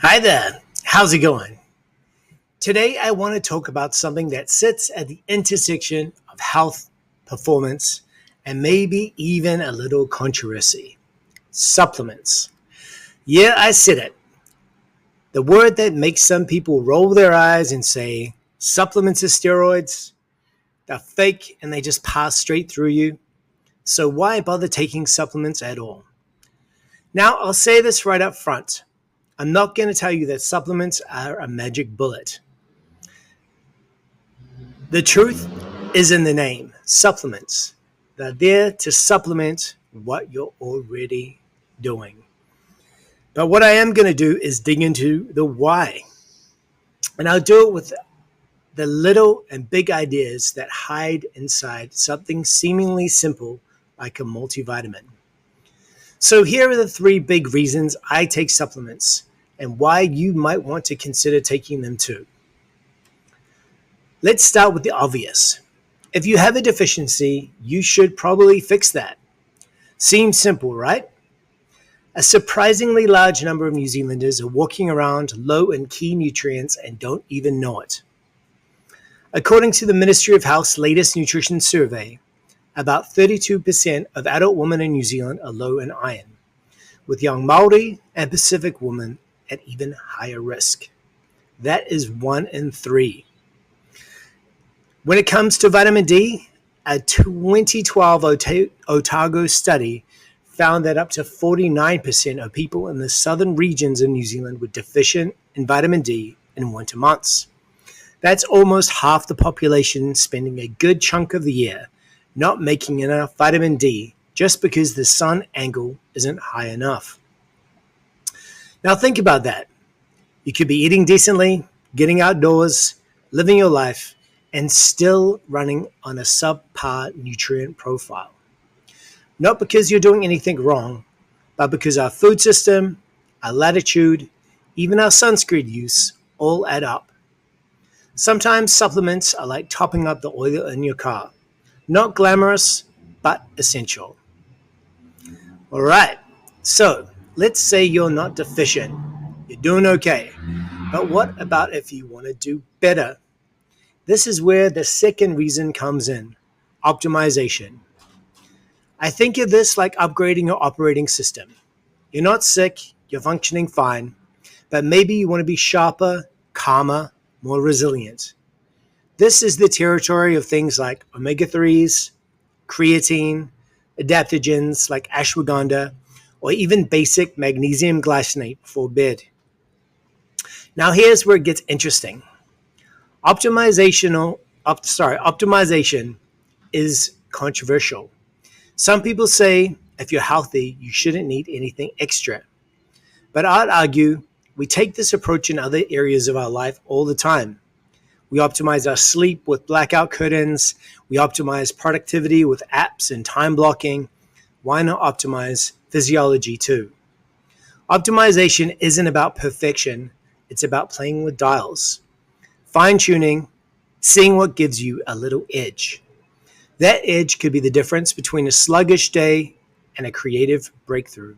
Hi there. How's it going? Today, I want to talk about something that sits at the intersection of health, performance, and maybe even a little controversy supplements. Yeah, I said it. The word that makes some people roll their eyes and say, supplements are steroids, they're fake, and they just pass straight through you. So, why bother taking supplements at all? Now, I'll say this right up front. I'm not going to tell you that supplements are a magic bullet. The truth is in the name, supplements. They're there to supplement what you're already doing. But what I am going to do is dig into the why. And I'll do it with the little and big ideas that hide inside something seemingly simple like a multivitamin. So here are the three big reasons I take supplements and why you might want to consider taking them too. Let's start with the obvious. If you have a deficiency, you should probably fix that. Seems simple, right? A surprisingly large number of New Zealanders are walking around low in key nutrients and don't even know it. According to the Ministry of Health's latest nutrition survey, about 32% of adult women in New Zealand are low in iron, with young Māori and Pacific women at even higher risk. That is 1 in 3. When it comes to vitamin D, a 2012 Otago study found that up to 49% of people in the southern regions of New Zealand were deficient in vitamin D in winter months. That's almost half the population spending a good chunk of the year not making enough vitamin D just because the sun angle isn't high enough. Now think about that. You could be eating decently, getting outdoors, living your life, and still running on a subpar nutrient profile. Not because you're doing anything wrong, but because our food system, our latitude, even our sunscreen use all add up. Sometimes supplements are like topping up the oil in your car. Not glamorous, but essential. All right, so let's say you're not deficient. You're doing okay. But what about if you want to do better? This is where the second reason comes in, optimization. I think of this like upgrading your operating system. You're not sick, you're functioning fine, but maybe you want to be sharper, calmer, more resilient. This is the territory of things like omega-3s, creatine, adaptogens like ashwagandha, or even basic magnesium glycinate before bed. Now here's where it gets interesting. Optimization is controversial. Some people say if you're healthy, you shouldn't need anything extra. But I'd argue we take this approach in other areas of our life all the time. We optimize our sleep with blackout curtains. We optimize productivity with apps and time blocking. Why not optimize physiology too? Optimization isn't about perfection. It's about playing with dials, fine-tuning, seeing what gives you a little edge. That edge could be the difference between a sluggish day and a creative breakthrough.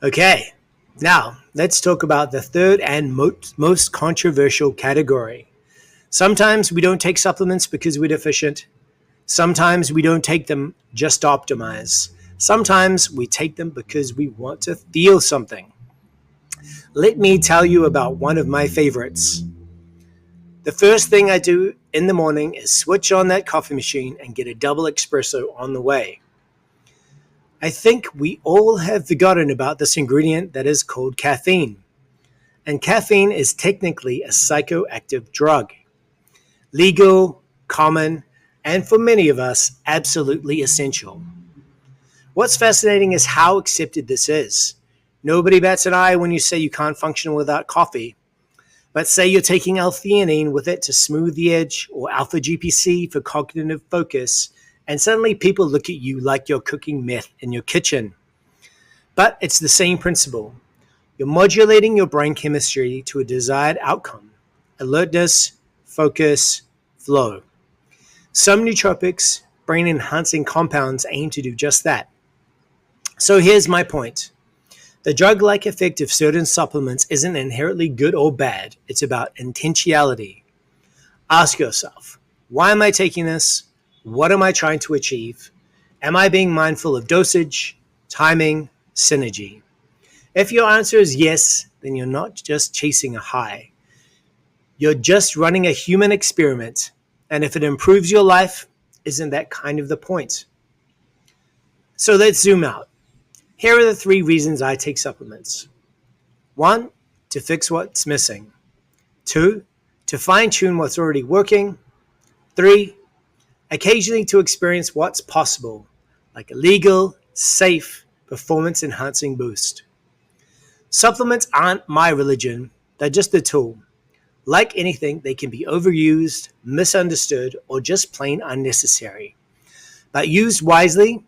Okay, now let's talk about the third and most controversial category. Sometimes we don't take supplements because we're deficient. Sometimes we don't take them just to optimize. Sometimes we take them because we want to feel something. Let me tell you about one of my favorites. The first thing I do in the morning is switch on that coffee machine and get a double espresso on the way. I think we all have forgotten about this ingredient that is called caffeine. And caffeine is technically a psychoactive drug. Legal, common, and for many of us, absolutely essential. What's fascinating is how accepted this is. Nobody bats an eye when you say you can't function without coffee. But say you're taking L-theanine with it to smooth the edge or alpha-GPC for cognitive focus, and suddenly people look at you like you're cooking meth in your kitchen. But it's the same principle. You're modulating your brain chemistry to a desired outcome: alertness, focus, flow. Some nootropics, brain-enhancing compounds, aim to do just that. So here's my point. The drug-like effect of certain supplements isn't inherently good or bad. It's about intentionality. Ask yourself, why am I taking this? What am I trying to achieve? Am I being mindful of dosage, timing, synergy? If your answer is yes, then you're not just chasing a high. You're just running a human experiment. And if it improves your life, isn't that kind of the point? So let's zoom out. Here are the 3 reasons I take supplements. 1, to fix what's missing. 2, to fine-tune what's already working. 3, occasionally to experience what's possible, like a legal, safe, performance-enhancing boost. Supplements aren't my religion, they're just a tool. Like anything, they can be overused, misunderstood, or just plain unnecessary. But used wisely,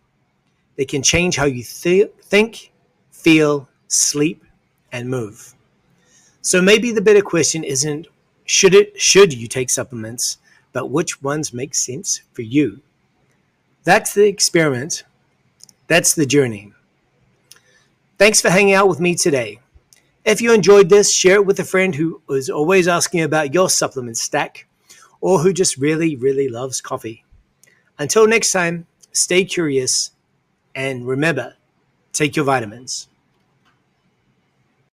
they can change how you think, feel, sleep, and move. So maybe the better question isn't should you take supplements, but which ones make sense for you. That's the experiment. That's the journey. Thanks for hanging out with me today. If you enjoyed this, share it with a friend who is always asking about your supplement stack or who just really, really loves coffee. Until next time, stay curious and remember, take your vitamins.